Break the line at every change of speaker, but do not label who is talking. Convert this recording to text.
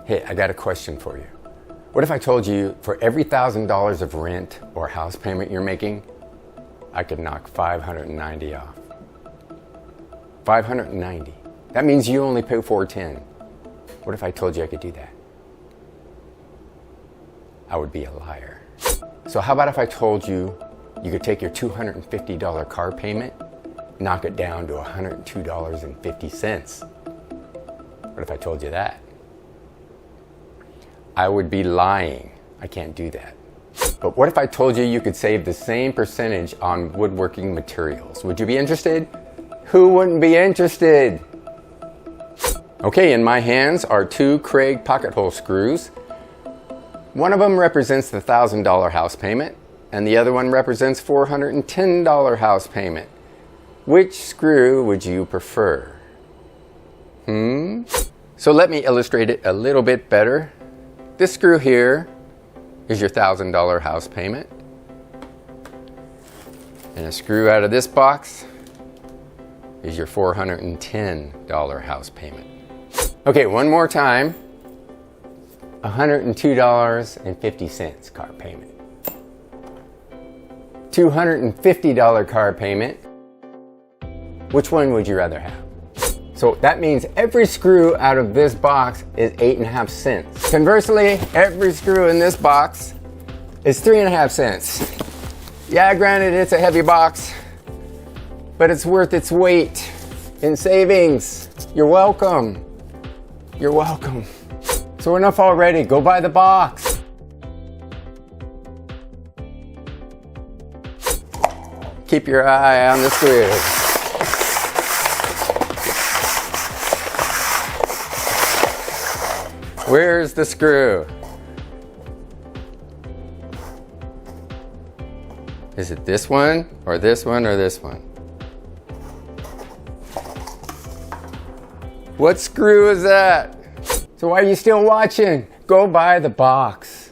Hey, I got a question for you. What if I told you for every $1,000 of rent or house payment you're making, I could knock 590 off? 590. That means you only pay 410. What if I told you I could do that? I would be a liar. So how about if I told you you could take your $250 car payment, knock it down to $102.50? What if I told you that? I would be lying. I can't do that. But what if I told you you could save the same percentage on woodworking materials? Would you be interested? Who wouldn't be interested? Okay, in my hands are two Kreg pocket hole screws. One of them represents the $1,000 house payment, and the other one represents $410 house payment. Which screw would you prefer? So let me illustrate it a little bit better. This screw here is your $1,000 house payment. And a screw out of this box is your $410 house payment. Okay, one more time. $102.50 car payment. $250 car payment. Which one would you rather have? So that means every screw out of this box is 8.5 cents. Conversely, every screw in this box is 3.5 cents. Yeah, granted, it's a heavy box, but it's worth its weight in savings. You're welcome. You're welcome. So enough already. Go buy the box. Keep your eye on the screws. Where's the screw? Is it this one, or this one, or this one? What screw is that? So why are you still watching? Go buy the box.